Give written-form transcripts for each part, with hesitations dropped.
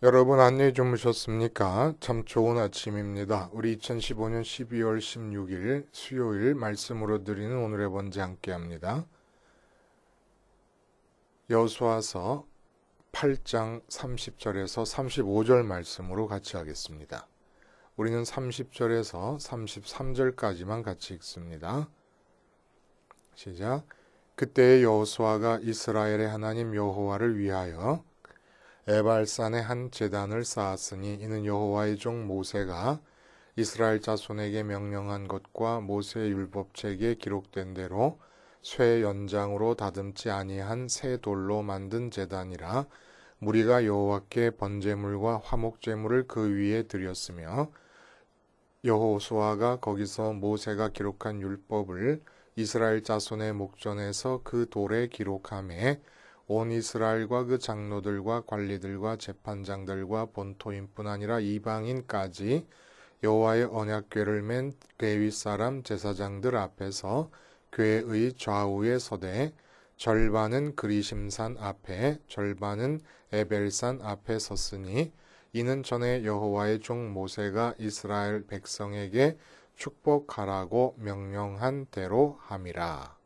여러분 안녕히 주무셨습니까? 참 좋은 아침입니다. 우리 2015년 12월 16일 수요일 말씀으로 드리는 오늘의 번제 함께 합니다. 여호수아서 8장 30절에서 35절 말씀으로 같이 하겠습니다. 우리는 30절에서 33절까지만 같이 읽습니다. 시작. 그때의 여호수아가 이스라엘의 하나님 여호와를 위하여 에발산에 한 제단을 쌓았으니 이는 여호와의 종 모세가 이스라엘 자손에게 명령한 것과 모세의 율법책에 기록된 대로 쇠 연장으로 다듬지 아니한 새 돌로 만든 제단이라. 무리가 여호와께 번제물과 화목제물을 그 위에 드렸으며 여호수아가 거기서 모세가 기록한 율법을 이스라엘 자손의 목전에서 그 돌에 기록하매 온 이스라엘과 그 장로들과 관리들과 재판장들과 본토인뿐 아니라 이방인까지 여호와의 언약궤를 맨 레위 사람 제사장들 앞에서 궤의 좌우에 서되 절반은 그리심산 앞에 절반은 에벨산 앞에 섰으니 이는 전에 여호와의 종 모세가 이스라엘 백성에게 축복하라고 명령한 대로 함이라.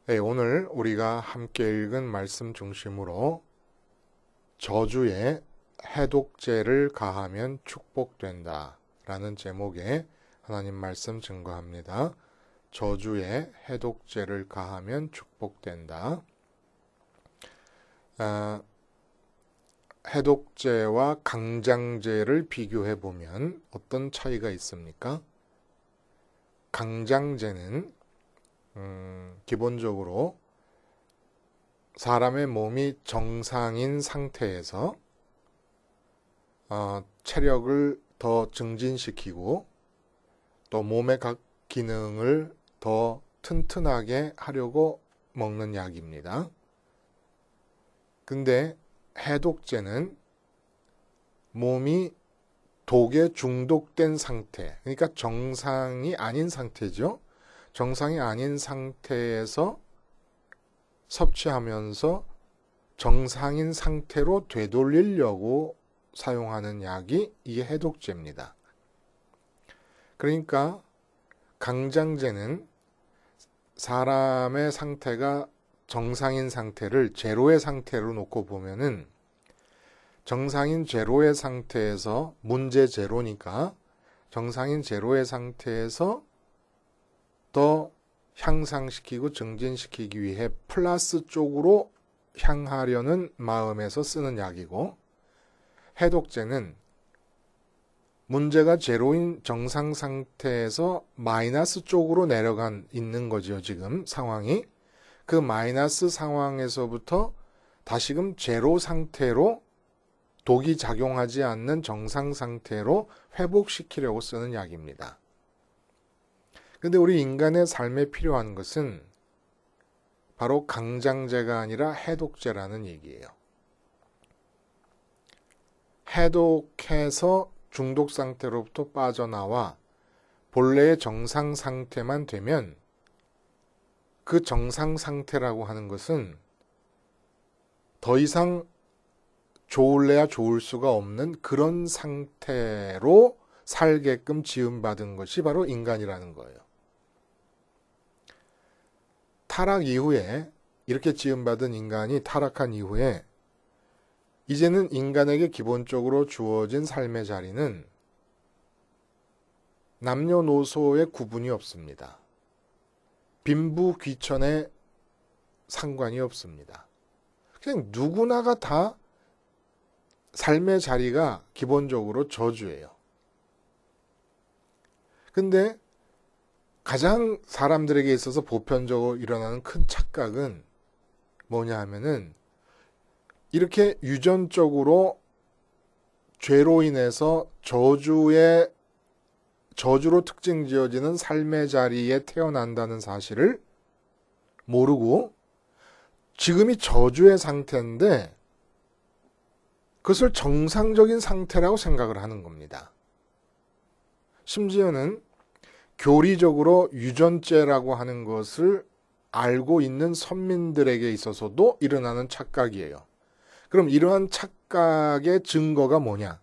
네, 오늘 우리가 함께 읽은 말씀 중심으로 저주에 해독제를 가하면 축복된다 라는 제목의 하나님 말씀 증거합니다. 저주에 해독제를 가하면 축복된다. 해독제와 강장제를 비교해 보면 어떤 차이가 있습니까? 강장제는 기본적으로 사람의 몸이 정상인 상태에서 체력을 더 증진시키고 또 몸의 각 기능을 더 튼튼하게 하려고 먹는 약입니다. 근데 해독제는 몸이 독에 중독된 상태, 그러니까 정상이 아닌 상태죠. 정상이 아닌 상태에서 섭취하면서 정상인 상태로 되돌리려고 사용하는 약이 이 해독제입니다. 그러니까 강장제는 사람의 상태가 정상인 상태를 제로의 상태로 놓고 보면은 정상인 제로의 상태에서 문제 제로니까 정상인 제로의 상태에서 더 향상시키고 증진시키기 위해 플러스 쪽으로 향하려는 마음에서 쓰는 약이고, 해독제는 문제가 제로인 정상 상태에서 마이너스 쪽으로 내려간 있는 거죠. 지금 상황이 그 마이너스 상황에서부터 다시금 제로 상태로 독이 작용하지 않는 정상 상태로 회복시키려고 쓰는 약입니다. 근데 우리 인간의 삶에 필요한 것은 바로 강장제가 아니라 해독제라는 얘기예요. 해독해서 중독 상태로부터 빠져나와 본래의 정상 상태만 되면 그 정상 상태라고 하는 것은 더 이상 좋을래야 좋을 수가 없는 그런 상태로 살게끔 지음받은 것이 바로 인간이라는 거예요. 타락 이후에 이렇게 지음받은 인간이 타락한 이후에 이제는 인간에게 기본적으로 주어진 삶의 자리는 남녀노소의 구분이 없습니다. 빈부 귀천에 상관이 없습니다. 그냥 누구나가 다 삶의 자리가 기본적으로 저주예요. 근데 가장 사람들에게 있어서 보편적으로 일어나는 큰 착각은 뭐냐 하면은 이렇게 유전적으로 죄로 인해서 저주로 특징 지어지는 삶의 자리에 태어난다는 사실을 모르고 지금이 저주의 상태인데 그것을 정상적인 상태라고 생각을 하는 겁니다. 심지어는 교리적으로 유전죄라고 하는 것을 알고 있는 선민들에게 있어서도 일어나는 착각이에요. 그럼 이러한 착각의 증거가 뭐냐?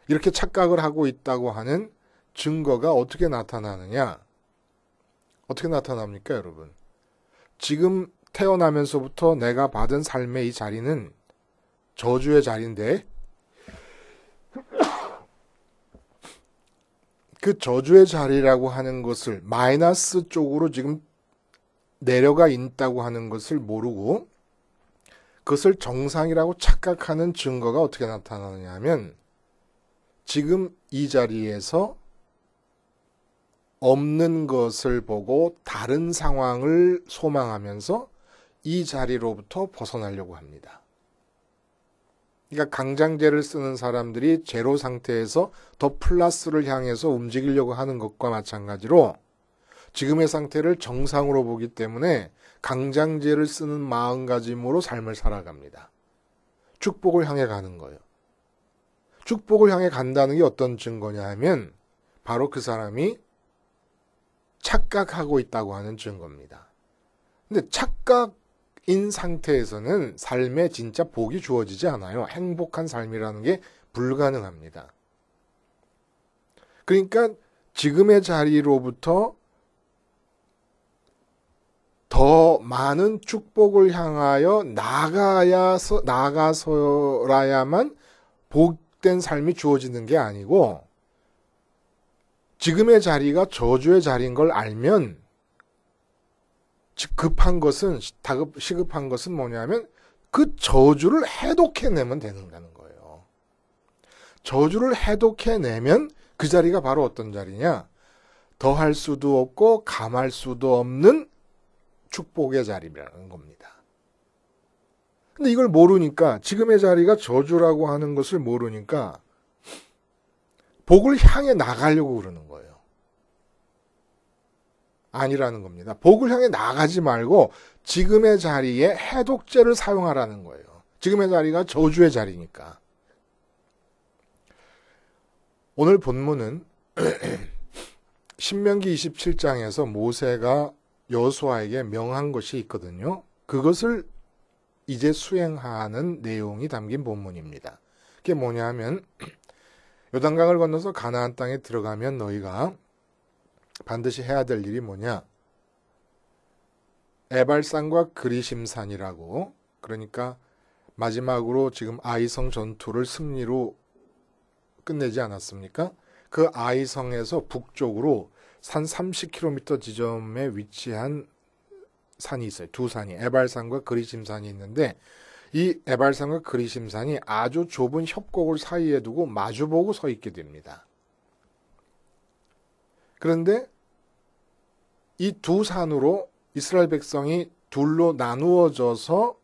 이렇게 착각을 하고 있다고 하는 증거가 어떻게 나타나느냐? 어떻게 나타납니까, 여러분? 지금 태어나면서부터 내가 받은 삶의 이 자리는 저주의 자리인데 그 저주의 자리라고 하는 것을 마이너스 쪽으로 지금 내려가 있다고 하는 것을 모르고 그것을 정상이라고 착각하는 증거가 어떻게 나타나느냐 하면 지금 이 자리에서 없는 것을 보고 다른 상황을 소망하면서 이 자리로부터 벗어나려고 합니다. 그러니까 강장제를 쓰는 사람들이 제로 상태에서 더 플러스를 향해서 움직이려고 하는 것과 마찬가지로 지금의 상태를 정상으로 보기 때문에 강장제를 쓰는 마음가짐으로 삶을 살아갑니다. 축복을 향해 가는 거예요. 축복을 향해 간다는 게 어떤 증거냐 하면 바로 그 사람이 착각하고 있다고 하는 증거입니다. 근데 착각인 상태에서는 삶에 진짜 복이 주어지지 않아요. 행복한 삶이라는 게 불가능합니다. 그러니까 지금의 자리로부터 더 많은 축복을 향하여 나가서야만 복된 삶이 주어지는 게 아니고 지금의 자리가 저주의 자리인 걸 알면 시급한 것은 뭐냐면 그 저주를 해독해내면 되는다는 거예요. 저주를 해독해내면 그 자리가 바로 어떤 자리냐? 더할 수도 없고 감할 수도 없는 축복의 자리라는 겁니다. 근데 이걸 모르니까 지금의 자리가 저주라고 하는 것을 모르니까 복을 향해 나가려고 그러는 거예요. 아니라는 겁니다. 복을 향해 나가지 말고 지금의 자리에 해독제를 사용하라는 거예요. 지금의 자리가 저주의 자리니까. 오늘 본문은 신명기 27장에서 모세가 여호수아에게 명한 것이 있거든요. 그것을 이제 수행하는 내용이 담긴 본문입니다. 그게 뭐냐면 요단강을 건너서 가나안 땅에 들어가면 너희가 반드시 해야 될 일이 뭐냐? 에발산과 그리심산이라고, 그러니까 마지막으로 지금 아이성 전투를 승리로 끝내지 않았습니까? 그 아이성에서 북쪽으로 산 30km 지점에 위치한 산이 있어요. 두 산이, 에발산과 그리심산이 있는데 이 에발산과 그리심산이 아주 좁은 협곡을 사이에 두고 마주보고 서 있게 됩니다. 그런데 이 두 산으로 이스라엘 백성이 둘로 나누어져서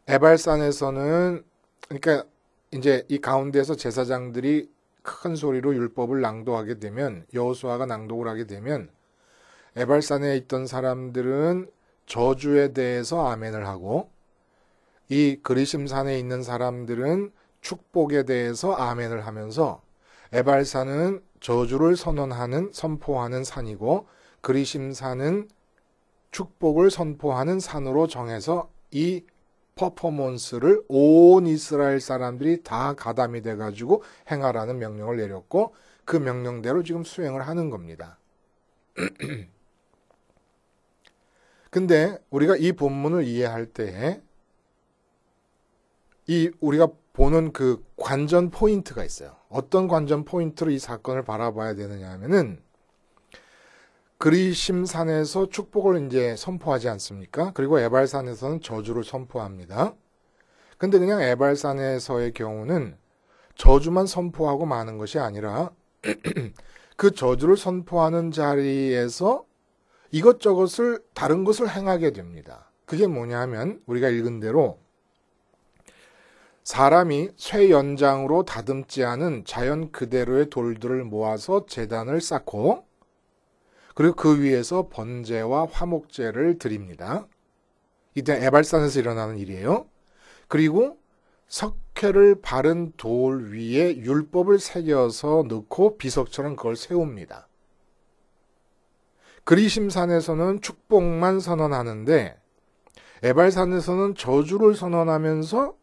에발산에서는, 그러니까 이제 이 가운데서 제사장들이 큰 소리로 율법을 낭독하게 되면, 여호수아가 낭독을 하게 되면 에발산에 있던 사람들은 저주에 대해서 아멘을 하고 이 그리심산에 있는 사람들은 축복에 대해서 아멘을 하면서 에발산은 저주를 선포하는 산이고 그리심산은 축복을 선포하는 산으로 정해서 이 퍼포먼스를 온 이스라엘 사람들이 다 가담이 돼가지고 행하라는 명령을 내렸고 그 명령대로 지금 수행을 하는 겁니다. 근데 우리가 이 본문을 이해할 때 우리가 보는 그 관전 포인트가 있어요. 어떤 관전 포인트로 이 사건을 바라봐야 되느냐 하면은 그리심산에서 축복을 이제 선포하지 않습니까? 그리고 에발산에서는 저주를 선포합니다. 근데 그냥 에발산에서의 경우는 저주만 선포하고 마는 것이 아니라 그 저주를 선포하는 자리에서 이것저것을 다른 것을 행하게 됩니다. 그게 뭐냐 하면 우리가 읽은 대로 사람이 쇠 연장으로 다듬지 않은 자연 그대로의 돌들을 모아서 제단을 쌓고 그리고 그 위에서 번제와 화목제를 드립니다. 이때 에발산에서 일어나는 일이에요. 그리고 석회를 바른 돌 위에 율법을 새겨서 넣고 비석처럼 그걸 세웁니다. 그리심산에서는 축복만 선언하는데 에발산에서는 저주를 선언하면서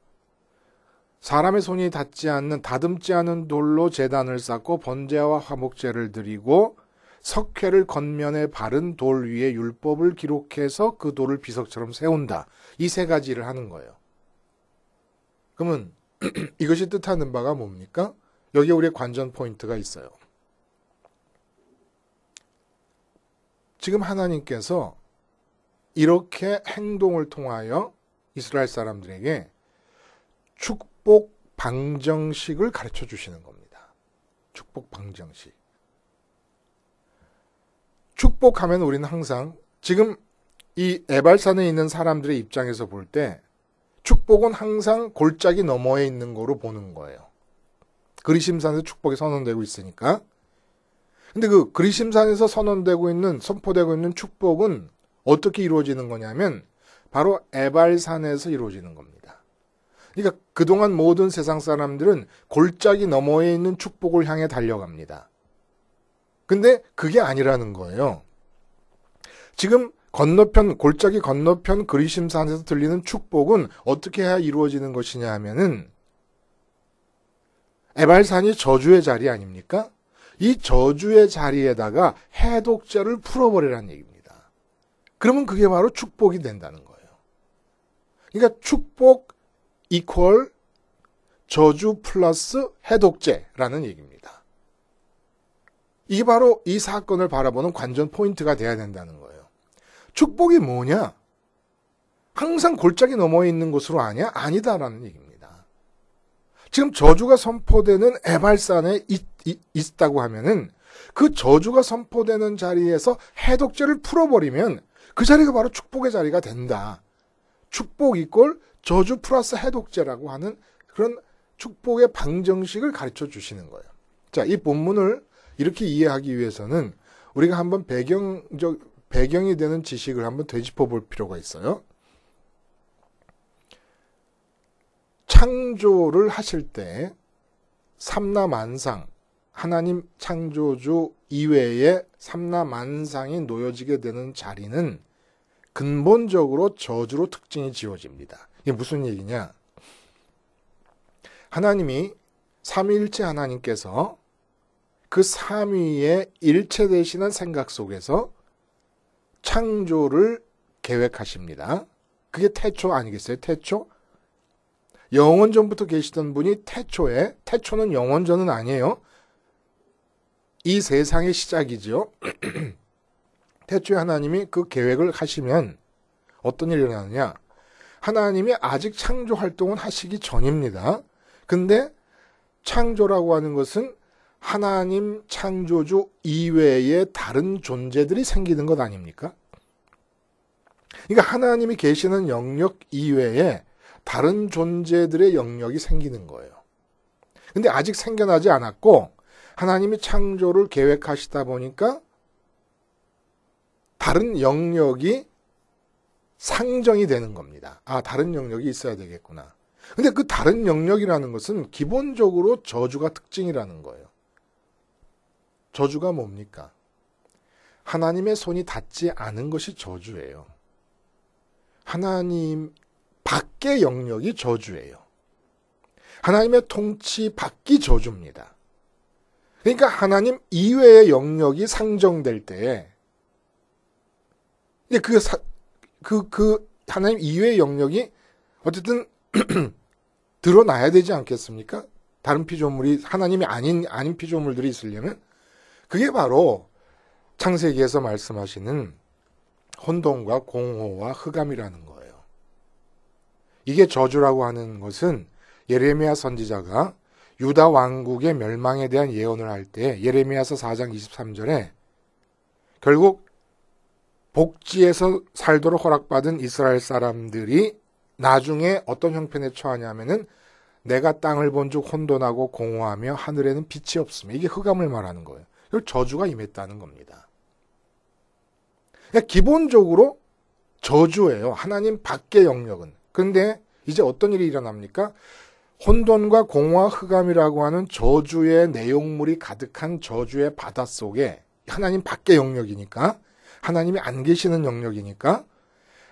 사람의 손이 닿지 않는 다듬지 않은 돌로 제단을 쌓고 번제와 화목제를 드리고 석회를 겉면에 바른 돌 위에 율법을 기록해서 그 돌을 비석처럼 세운다. 이 세 가지를 하는 거예요. 그러면 이것이 뜻하는 바가 뭡니까? 여기에 우리의 관전 포인트가 있어요. 지금 하나님께서 이렇게 행동을 통하여 이스라엘 사람들에게 축복 방정식을 가르쳐 주시는 겁니다. 축복 방정식. 축복하면 우리는 항상 지금 이 에발산에 있는 사람들의 입장에서 볼 때 축복은 항상 골짜기 너머에 있는 거로 보는 거예요. 그리심산에서 축복이 선언되고 있으니까. 근데 그 그리심산에서 선포되고 있는 축복은 어떻게 이루어지는 거냐면 바로 에발산에서 이루어지는 겁니다. 그러니까 그동안 모든 세상 사람들은 골짜기 너머에 있는 축복을 향해 달려갑니다. 근데 그게 아니라는 거예요. 지금 골짜기 건너편 그리심산에서 들리는 축복은 어떻게 해야 이루어지는 것이냐 하면은 에발산이 저주의 자리 아닙니까? 이 저주의 자리에다가 해독제를 풀어버리라는 얘기입니다. 그러면 그게 바로 축복이 된다는 거예요. 그러니까 축복 이퀄 저주 플러스 해독제라는 얘기입니다. 이게 바로 이 사건을 바라보는 관전 포인트가 돼야 된다는 거예요. 축복이 뭐냐? 항상 골짜기 너머에 있는 것으로 아냐? 아니다라는 얘기입니다. 지금 저주가 선포되는 에발산에 있다고 하면은 그 저주가 선포되는 자리에서 해독제를 풀어버리면 그 자리가 바로 축복의 자리가 된다. 축복 이꼴 저주 플러스 해독제라고 하는 그런 축복의 방정식을 가르쳐 주시는 거예요. 자, 이 본문을 이렇게 이해하기 위해서는 우리가 한번 배경이 되는 지식을 한번 되짚어 볼 필요가 있어요. 창조를 하실 때 삼라만상, 하나님 창조주 이외에 삼라만상이 놓여지게 되는 자리는 근본적으로 저주로 특징이 지어집니다. 이게 무슨 얘기냐? 하나님이 삼위일체 하나님께서 그 삼위의 일체 되시는 생각 속에서 창조를 계획하십니다. 그게 태초 아니겠어요? 태초? 영원전부터 계시던 분이 태초는 영원전은 아니에요. 이 세상의 시작이죠. 태초에 하나님이 그 계획을 하시면 어떤 일이 일어나느냐? 하나님이 아직 창조 활동은 하시기 전입니다. 근데 창조라고 하는 것은 하나님 창조주 이외의 다른 존재들이 생기는 것 아닙니까? 그러니까 하나님이 계시는 영역 이외에 다른 존재들의 영역이 생기는 거예요. 근데 아직 생겨나지 않았고 하나님이 창조를 계획하시다 보니까 다른 영역이 상정이 되는 겁니다. 아, 다른 영역이 있어야 되겠구나. 근데 그 다른 영역이라는 것은 기본적으로 저주가 특징이라는 거예요. 저주가 뭡니까? 하나님의 손이 닿지 않은 것이 저주예요. 하나님 밖의 영역이 저주예요. 하나님의 통치 밖이 저주입니다. 그러니까 하나님 이외의 영역이 상정될 때에 그 하나님 이외의 영역이 어쨌든 드러나야 되지 않겠습니까? 다른 피조물이 하나님이 아닌 피조물들이 있으려면 그게 바로 창세기에서 말씀하시는 혼돈과 공허와 흑암이라는 거예요. 이게 저주라고 하는 것은 예레미야 선지자가 유다 왕국의 멸망에 대한 예언을 할 때 예레미야서 4장 23절에 결국 복지에서 살도록 허락받은 이스라엘 사람들이 나중에 어떤 형편에 처하냐면은 내가 땅을 본즉 혼돈하고 공허하며 하늘에는 빛이 없으며 이게 흑암을 말하는 거예요. 이걸 저주가 임했다는 겁니다. 그러니까 기본적으로 저주예요. 하나님 밖의 영역은. 그런데 이제 어떤 일이 일어납니까? 혼돈과 공허와 흑암이라고 하는 저주의 내용물이 가득한 저주의 바닷속에 하나님 밖의 영역이니까 하나님이 안 계시는 영역이니까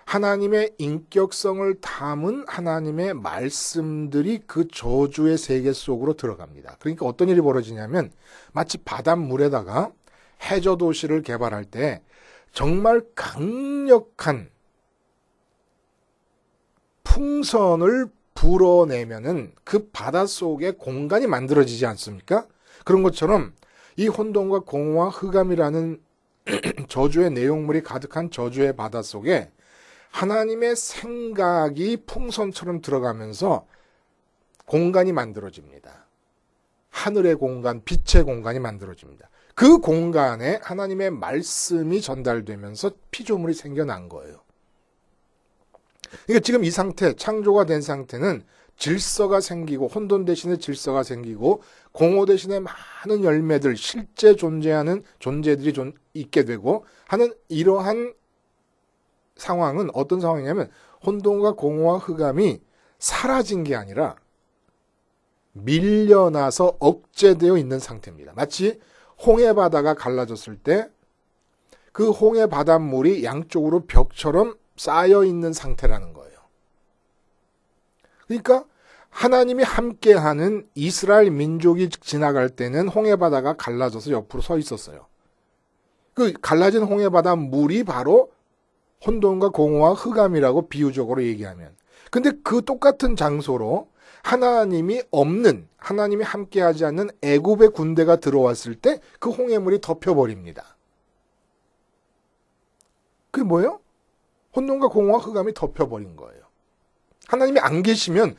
하나님의 인격성을 담은 하나님의 말씀들이 그 저주의 세계 속으로 들어갑니다. 그러니까 어떤 일이 벌어지냐면 마치 바닷물에다가 해저 도시를 개발할 때 정말 강력한 풍선을 불어내면은 그 바닷속에 공간이 만들어지지 않습니까? 그런 것처럼 이 혼돈과 공허와 흑암이라는 저주의 내용물이 가득한 저주의 바닷속에 하나님의 생각이 풍선처럼 들어가면서 공간이 만들어집니다. 하늘의 공간, 빛의 공간이 만들어집니다. 그 공간에 하나님의 말씀이 전달되면서 피조물이 생겨난 거예요. 그러니까 지금 이 상태, 창조가 된 상태는 질서가 생기고 혼돈 대신에 질서가 생기고 공허 대신에 많은 열매들, 실제 존재하는 존재들이 있게 되고 하는 이러한 상황은 어떤 상황이냐면 혼돈과 공허와 흑암이 사라진 게 아니라 밀려나서 억제되어 있는 상태입니다. 마치 홍해 바다가 갈라졌을 때 그 홍해 바닷물이 양쪽으로 벽처럼 쌓여 있는 상태라는 거예요. 그러니까 하나님이 함께하는 이스라엘 민족이 지나갈 때는 홍해 바다가 갈라져서 옆으로 서 있었어요. 그 갈라진 홍해 바다 물이 바로 혼돈과 공허와 흑암이라고 비유적으로 얘기하면. 근데 그 똑같은 장소로 하나님이 없는, 하나님이 함께하지 않는 애굽의 군대가 들어왔을 때 그 홍해물이 덮여버립니다. 그게 뭐예요? 혼돈과 공허와 흑암이 덮여버린 거예요. 하나님이 안 계시면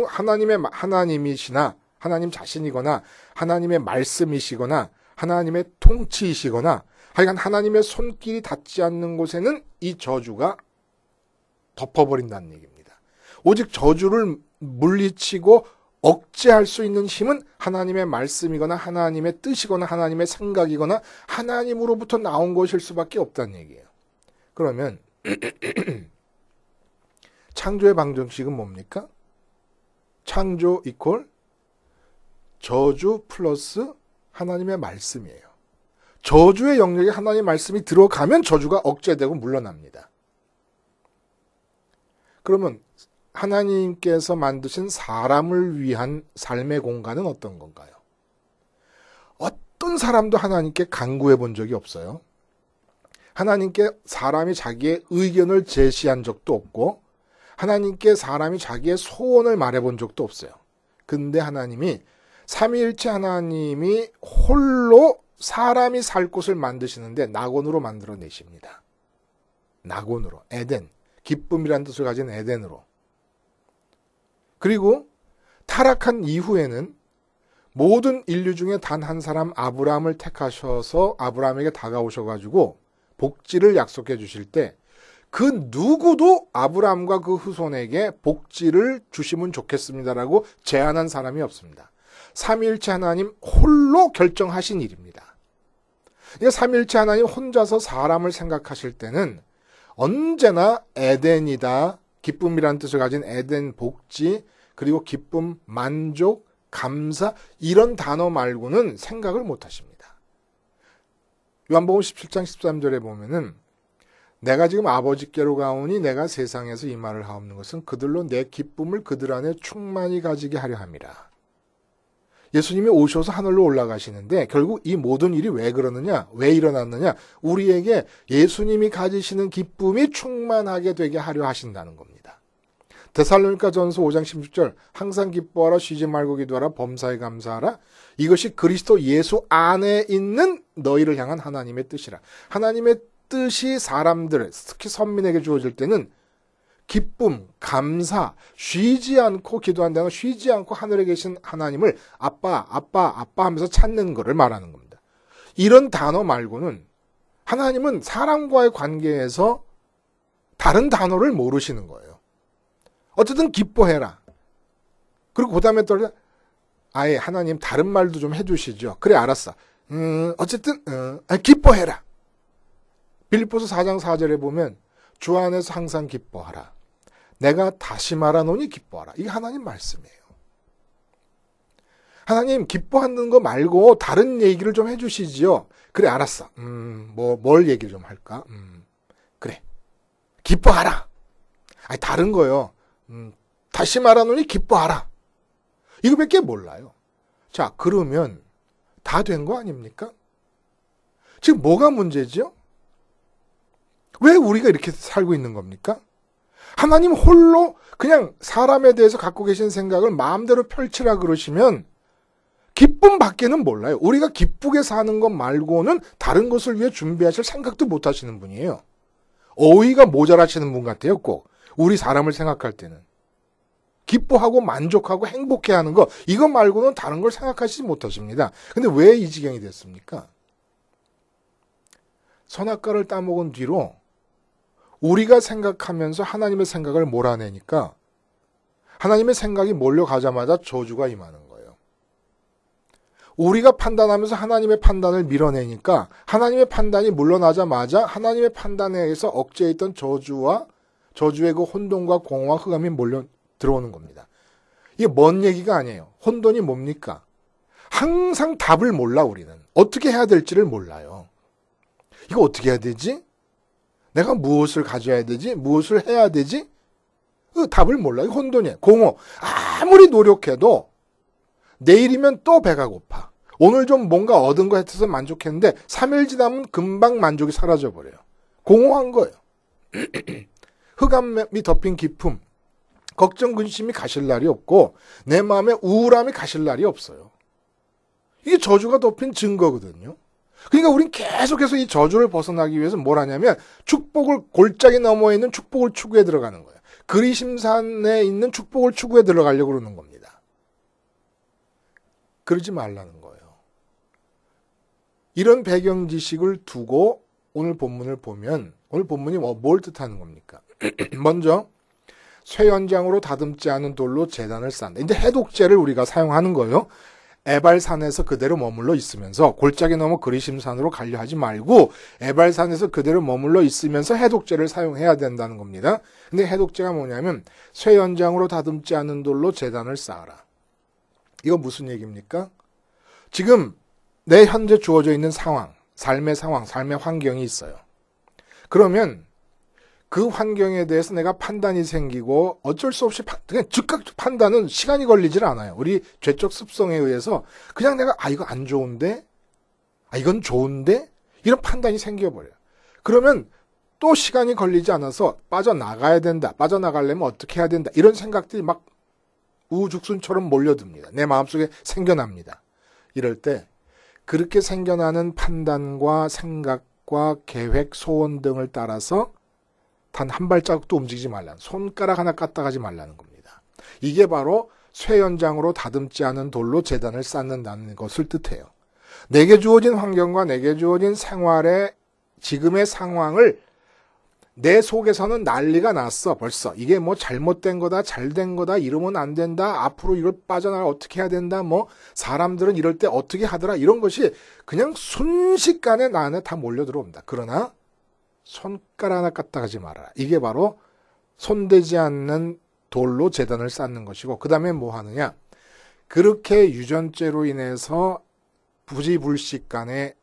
하나님의 하나님이시나 하나님 자신이거나 하나님의 말씀이시거나 하나님의 통치이시거나 하여간 하나님의 손길이 닿지 않는 곳에는 이 저주가 덮어버린다는 얘기입니다. 오직 저주를 물리치고 억제할 수 있는 힘은 하나님의 말씀이거나 하나님의 뜻이거나 하나님의 생각이거나 하나님으로부터 나온 것일 수밖에 없다는 얘기예요. 그러면 창조의 방정식은 뭡니까? 창조 이퀄 저주 플러스 하나님의 말씀이에요. 저주의 영역에 하나님의 말씀이 들어가면 저주가 억제되고 물러납니다. 그러면 하나님께서 만드신 사람을 위한 삶의 공간은 어떤 건가요? 어떤 사람도 하나님께 간구해 본 적이 없어요. 하나님께 사람이 자기의 의견을 제시한 적도 없고 하나님께 사람이 자기의 소원을 말해본 적도 없어요. 근데 하나님이 삼위일체 하나님이 홀로 사람이 살 곳을 만드시는데 낙원으로 만들어내십니다. 낙원으로, 에덴, 기쁨이라는 뜻을 가진 에덴으로. 그리고 타락한 이후에는 모든 인류 중에 단 한 사람 아브라함을 택하셔서 아브라함에게 다가오셔가지고 복지를 약속해 주실 때 그 누구도 아브라함과 그 후손에게 복지를 주시면 좋겠습니다라고 제안한 사람이 없습니다. 삼위일체 하나님 홀로 결정하신 일입니다. 그러니까 삼위일체 하나님 혼자서 사람을 생각하실 때는 언제나 에덴이다, 기쁨이라는 뜻을 가진 에덴 복지, 그리고 기쁨, 만족, 감사 이런 단어 말고는 생각을 못 하십니다. 요한복음 17장 13절에 보면은 내가 지금 아버지께로 가오니 내가 세상에서 이 말을 하옵는 것은 그들로 내 기쁨을 그들 안에 충만히 가지게 하려 함이라. 예수님이 오셔서 하늘로 올라가시는데 결국 이 모든 일이 왜 그러느냐? 왜 일어났느냐? 우리에게 예수님이 가지시는 기쁨이 충만하게 되게 하려 하신다는 겁니다. 데살로니가전서 5장 16절 항상 기뻐하라 쉬지 말고 기도하라 범사에 감사하라 이것이 그리스도 예수 안에 있는 너희를 향한 하나님의 뜻이라. 하나님의 뜻이 사람들 특히 선민에게 주어질 때는 기쁨, 감사, 쉬지 않고 기도한다는 쉬지 않고 하늘에 계신 하나님을 아빠, 아빠, 아빠 하면서 찾는 것을 말하는 겁니다. 이런 단어 말고는 하나님은 사람과의 관계에서 다른 단어를 모르시는 거예요. 어쨌든 기뻐해라. 그리고 그 다음에 또 아예 하나님 다른 말도 좀 해주시죠. 그래 알았어. 어쨌든 기뻐해라. 빌립보서 4장 4절에 보면 주 안에서 항상 기뻐하라. 내가 다시 말하노니 기뻐하라. 이게 하나님 말씀이에요. 하나님 기뻐하는 거 말고 다른 얘기를 좀 해주시지요. 그래 알았어. 뭘 얘기를 좀 할까? 그래. 기뻐하라. 아니, 다른 거요. 다시 말하노니 기뻐하라. 이거밖에 몰라요. 자, 그러면 다 된 거 아닙니까? 지금 뭐가 문제죠? 왜 우리가 이렇게 살고 있는 겁니까? 하나님 홀로 그냥 사람에 대해서 갖고 계신 생각을 마음대로 펼치라 그러시면 기쁨 밖에는 몰라요. 우리가 기쁘게 사는 것 말고는 다른 것을 위해 준비하실 생각도 못 하시는 분이에요. 어휘가 모자라시는 분 같아요, 꼭. 우리 사람을 생각할 때는. 기뻐하고 만족하고 행복해하는 거, 이거 말고는 다른 걸 생각하시지 못하십니다. 근데 왜 이 지경이 됐습니까? 선악과를 따먹은 뒤로 우리가 생각하면서 하나님의 생각을 몰아내니까 하나님의 생각이 몰려가자마자 저주가 임하는 거예요. 우리가 판단하면서 하나님의 판단을 밀어내니까 하나님의 판단이 물러나자마자 하나님의 판단에 의해서 억제해 있던 저주의 그 혼돈과 공허와 흑암이 몰려 들어오는 겁니다. 이게 먼 얘기가 아니에요. 혼돈이 뭡니까? 항상 답을 몰라, 우리는. 어떻게 해야 될지를 몰라요. 이거 어떻게 해야 되지? 내가 무엇을 가져야 되지? 무엇을 해야 되지? 답을 몰라. 이거 혼돈이에요. 공허. 아무리 노력해도 내일이면 또 배가 고파. 오늘 좀 뭔가 얻은 거 해서 만족했는데 3일 지나면 금방 만족이 사라져버려요. 공허한 거예요. 흑암이 덮인 기품, 걱정, 근심이 가실 날이 없고 내 마음에 우울함이 가실 날이 없어요. 이게 저주가 덮인 증거거든요. 그러니까 우린 계속해서 이 저주를 벗어나기 위해서 뭘 하냐면 축복을, 골짜기 너머에 있는 축복을 추구해 들어가는 거예요. 그리심산에 있는 축복을 추구해 들어가려고 그러는 겁니다. 그러지 말라는 거예요. 이런 배경 지식을 두고 오늘 본문을 보면 오늘 본문이 뭘 뜻하는 겁니까? 먼저 쇠연장으로 다듬지 않은 돌로 제단을 쌓는다. 이제 해독제를 우리가 사용하는 거예요. 에발산에서 그대로 머물러 있으면서 골짜기 넘어 그리심산으로 가려 하지 말고 에발산에서 그대로 머물러 있으면서 해독제를 사용해야 된다는 겁니다. 근데 해독제가 뭐냐면 쇠연장으로 다듬지 않은 돌로 제단을 쌓아라. 이거 무슨 얘기입니까? 지금 내 현재 주어져 있는 상황, 삶의 환경이 있어요. 그러면 그 환경에 대해서 내가 판단이 생기고 어쩔 수 없이 그냥 즉각 판단은 시간이 걸리질 않아요. 우리 죄적 습성에 의해서 그냥 내가 이거 안 좋은데? 이건 좋은데? 이런 판단이 생겨버려요. 그러면 또 시간이 걸리지 않아서 빠져나가야 된다. 빠져나가려면 어떻게 해야 된다. 이런 생각들이 막 우후죽순처럼 몰려듭니다. 내 마음속에 생겨납니다. 이럴 때 그렇게 생겨나는 판단과 생각과 계획, 소원 등을 따라서 단 한 발자국도 움직이지 말라는, 손가락 하나 까딱하지 말라는 겁니다. 이게 바로 쇠연장으로 다듬지 않은 돌로 제단을 쌓는다는 것을 뜻해요. 내게 주어진 환경과 내게 주어진 생활의 지금의 상황을 내 속에서는 난리가 났어. 벌써 이게 뭐 잘못된 거다, 잘된 거다, 이러면 안 된다, 앞으로 이걸 빠져나가 어떻게 해야 된다, 뭐 사람들은 이럴 때 어떻게 하더라, 이런 것이 그냥 순식간에 나 안에 다 몰려 들어옵니다. 그러나 손가락 하나 까딱하지 말아라. 이게 바로 손대지 않는 돌로 제단을 쌓는 것이고, 그 다음에 뭐 하느냐, 그렇게 유전죄로 인해서 부지불식간에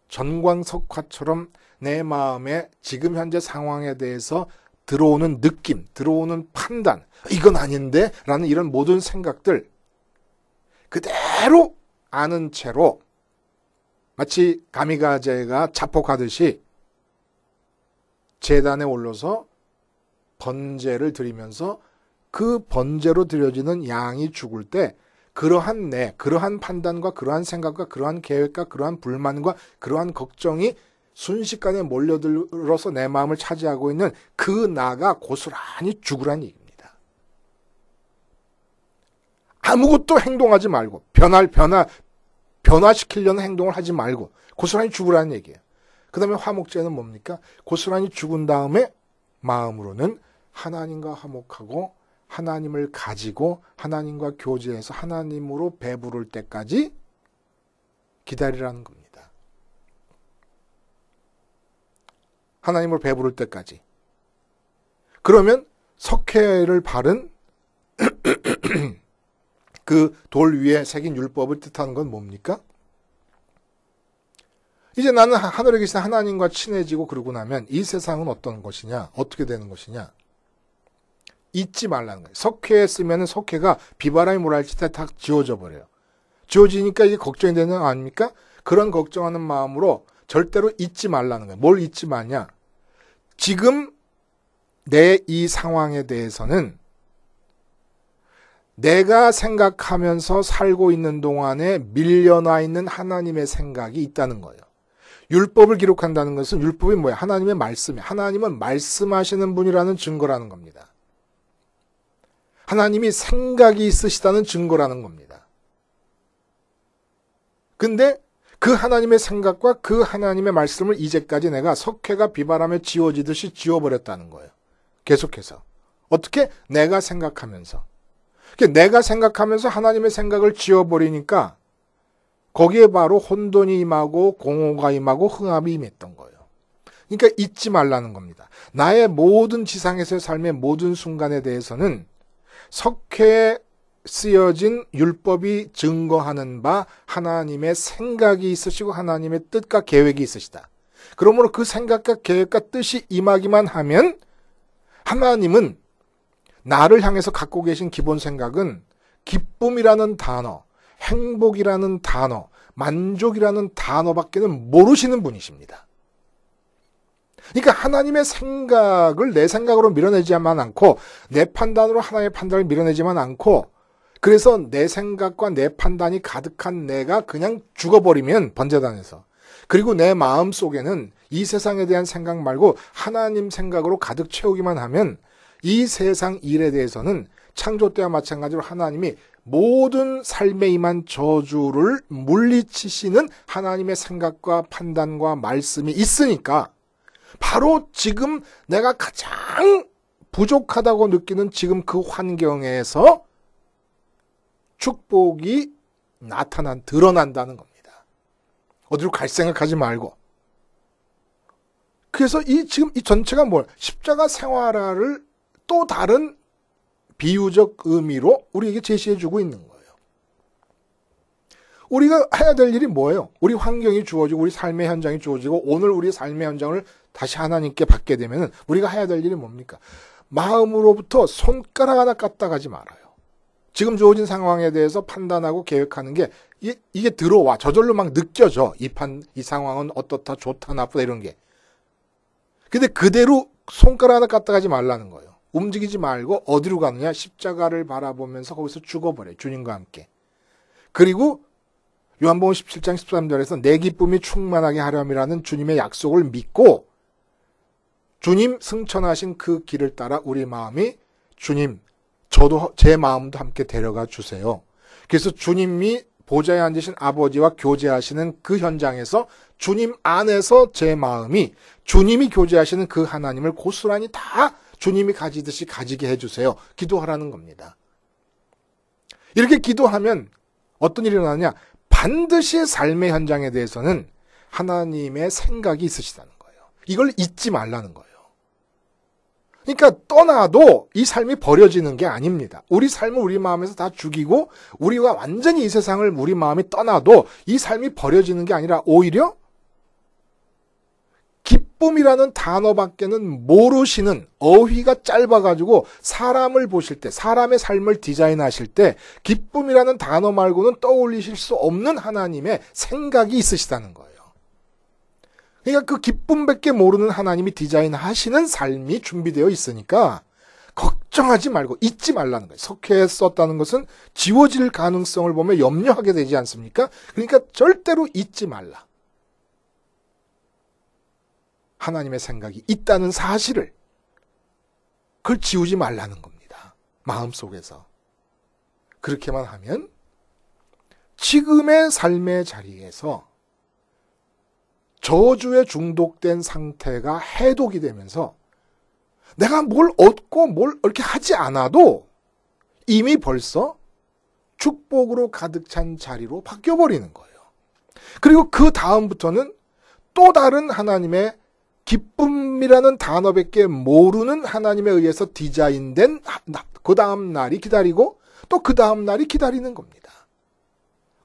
전광석화처럼 내 마음에 지금 현재 상황에 대해서 들어오는 느낌, 들어오는 판단, 이건 아닌데? 라는 이런 모든 생각들 그대로 아는 채로 마치 가미가제가 자폭하듯이 제단에 올라서 번제를 드리면서 그 번제로 드려지는 양이 죽을 때 그러한 그러한 판단과 그러한 생각과 그러한 계획과 그러한 불만과 그러한 걱정이 순식간에 몰려들어서 내 마음을 차지하고 있는 그 나가 고스란히 죽으란 얘기입니다. 아무것도 행동하지 말고 변화시키려는 행동을 하지 말고 고스란히 죽으라는 얘기예요. 그 다음에 화목제는 뭡니까? 고스란히 죽은 다음에 마음으로는 하나님과 화목하고 하나님을 가지고 하나님과 교제해서 하나님으로 배부를 때까지 기다리라는 겁니다. 하나님으로 배부를 때까지. 그러면 석회를 바른 그 돌 위에 새긴 율법을 뜻하는 건 뭡니까? 이제 나는 하늘에 계신 하나님과 친해지고 그러고 나면 이 세상은 어떤 것이냐? 어떻게 되는 것이냐? 잊지 말라는 거예요. 석회에 쓰면 석회가 비바람이 몰아칠 때 다 지워져 버려요. 지워지니까 이게 걱정이 되는 거 아닙니까? 그런 걱정하는 마음으로 절대로 잊지 말라는 거예요. 뭘 잊지 마냐? 지금 내 이 상황에 대해서는 내가 생각하면서 살고 있는 동안에 밀려나 있는 하나님의 생각이 있다는 거예요. 율법을 기록한다는 것은 율법이 뭐야? 하나님의 말씀이에요. 하나님은 말씀하시는 분이라는 증거라는 겁니다. 하나님이 생각이 있으시다는 증거라는 겁니다. 근데 그 하나님의 생각과 그 하나님의 말씀을 이제까지 내가 석회가 비바람에 지워지듯이 지워버렸다는 거예요. 계속해서. 어떻게? 내가 생각하면서. 내가 생각하면서 하나님의 생각을 지워버리니까 거기에 바로 혼돈이 임하고 공허가 임하고 흥함이 임했던 거예요. 그러니까 잊지 말라는 겁니다. 나의 모든 지상에서의 삶의 모든 순간에 대해서는 석회에 쓰여진 율법이 증거하는 바 하나님의 생각이 있으시고 하나님의 뜻과 계획이 있으시다. 그러므로 그 생각과 계획과 뜻이 임하기만 하면 하나님은 나를 향해서 갖고 계신 기본 생각은 기쁨이라는 단어, 행복이라는 단어, 만족이라는 단어밖에는 모르시는 분이십니다. 그러니까 하나님의 생각을 내 생각으로 밀어내지만 않고 내 판단으로 하나님의 판단을 밀어내지만 않고 그래서 내 생각과 내 판단이 가득한 내가 그냥 죽어버리면 번제단에서 그리고 내 마음 속에는 이 세상에 대한 생각 말고 하나님 생각으로 가득 채우기만 하면 이 세상 일에 대해서는 창조 때와 마찬가지로 하나님이 모든 삶에 임한 저주를 물리치시는 하나님의 생각과 판단과 말씀이 있으니까 바로 지금 내가 가장 부족하다고 느끼는 지금 그 환경에서 축복이 드러난다는 겁니다. 어디로 갈 생각하지 말고. 그래서 지금 이 전체가 뭘? 십자가 생활화를 또 다른 비유적 의미로 우리에게 제시해주고 있는 거예요. 우리가 해야 될 일이 뭐예요? 우리 환경이 주어지고 우리 삶의 현장이 주어지고 오늘 우리 삶의 현장을 다시 하나님께 받게 되면 우리가 해야 될 일이 뭡니까? 마음으로부터 손가락 하나 까딱 하지 말아요. 지금 주어진 상황에 대해서 판단하고 계획하는 게 이게 들어와. 저절로 막 느껴져. 이 상황은 어떻다, 좋다, 나쁘다 이런 게. 근데 그대로 손가락 하나 까딱 하지 말라는 거예요. 움직이지 말고 어디로 가느냐? 십자가를 바라보면서 거기서 죽어버려요. 주님과 함께. 그리고 요한복음 17장 13절에서 내 기쁨이 충만하게 하렴이라는 주님의 약속을 믿고 주님 승천하신 그 길을 따라 우리 마음이 주님, 저도 제 마음도 함께 데려가 주세요. 그래서 주님이 보좌에 앉으신 아버지와 교제하시는 그 현장에서 주님 안에서 제 마음이 주님이 교제하시는 그 하나님을 고스란히 다 주님이 가지듯이 가지게 해주세요. 기도하라는 겁니다. 이렇게 기도하면 어떤 일이 일어나냐? 반드시 삶의 현장에 대해서는 하나님의 생각이 있으시다는 거예요. 이걸 잊지 말라는 거예요. 그러니까 떠나도 이 삶이 버려지는 게 아닙니다. 우리 삶을 우리 마음에서 다 죽이고 우리가 완전히 이 세상을 우리 마음이 떠나도 이 삶이 버려지는 게 아니라 오히려 기쁨이라는 단어밖에는 모르시는 어휘가 짧아가지고 사람을 보실 때, 사람의 삶을 디자인하실 때 기쁨이라는 단어 말고는 떠올리실 수 없는 하나님의 생각이 있으시다는 거예요. 그러니까 그 기쁨밖에 모르는 하나님이 디자인하시는 삶이 준비되어 있으니까 걱정하지 말고 잊지 말라는 거예요. 석회에 썼다는 것은 지워질 가능성을 보면 염려하게 되지 않습니까? 그러니까 절대로 잊지 말라. 하나님의 생각이 있다는 사실을 그걸 지우지 말라는 겁니다. 마음속에서. 그렇게만 하면 지금의 삶의 자리에서 저주에 중독된 상태가 해독이 되면서 내가 뭘 얻고 뭘 이렇게 하지 않아도 이미 벌써 축복으로 가득 찬 자리로 바뀌어버리는 거예요. 그리고 그 다음부터는 또 다른 하나님의 기쁨이라는 단어밖에 모르는 하나님에 의해서 디자인된 그 다음 날이 기다리고 또 그 다음 날이 기다리는 겁니다.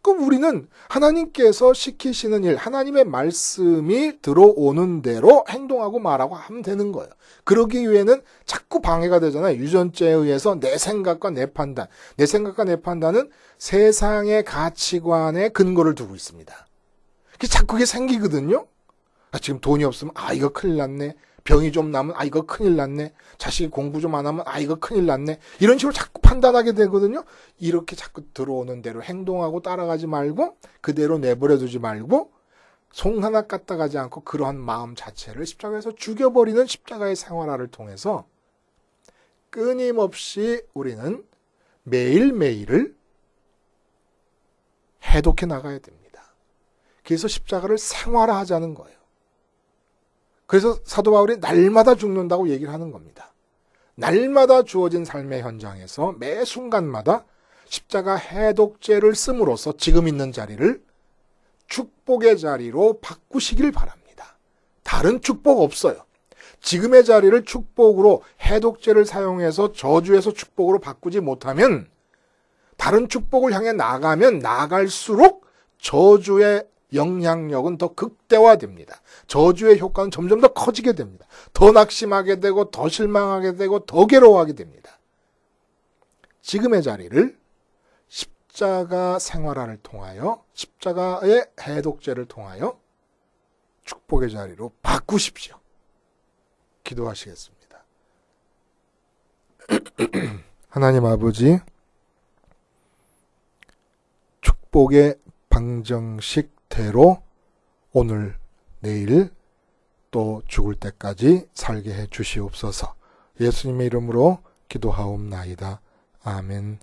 자꾸 우리는 하나님께서 시키시는 일, 하나님의 말씀이 들어오는 대로 행동하고 말하고 하면 되는 거예요. 그러기 위해는 자꾸 방해가 되잖아요. 유전자에 의해서 내 생각과 내 판단. 내 생각과 내 판단은 세상의 가치관에 근거를 두고 있습니다. 자꾸 그게 생기거든요. 지금 돈이 없으면 이거 큰일 났네. 병이 좀 나면 이거 큰일 났네. 자식이 공부 좀 안 하면 이거 큰일 났네. 이런 식으로 자꾸 판단하게 되거든요. 이렇게 자꾸 들어오는 대로 행동하고 따라가지 말고 그대로 내버려 두지 말고 송 하나 까딱 하지 않고 그러한 마음 자체를 십자가에서 죽여버리는 십자가의 생활화를 통해서 끊임없이 우리는 매일매일을 해독해 나가야 됩니다. 그래서 십자가를 생활화하자는 거예요. 그래서 사도 바울이 날마다 죽는다고 얘기를 하는 겁니다. 날마다 주어진 삶의 현장에서 매 순간마다 십자가 해독제를 씀으로써 지금 있는 자리를 축복의 자리로 바꾸시길 바랍니다. 다른 축복 없어요. 지금의 자리를 축복으로 해독제를 사용해서 저주에서 축복으로 바꾸지 못하면 다른 축복을 향해 나가면 나갈수록 저주의 영향력은 더 극대화됩니다. 저주의 효과는 점점 더 커지게 됩니다. 더 낙심하게 되고 더 실망하게 되고 더 괴로워하게 됩니다. 지금의 자리를 십자가 생활화를 통하여 십자가의 해독제를 통하여 축복의 자리로 바꾸십시오. 기도하시겠습니다. 하나님 아버지, 축복의 방정식대로 오늘 내일 또 죽을 때까지 살게 해 주시옵소서. 예수님의 이름으로 기도하옵나이다. 아멘.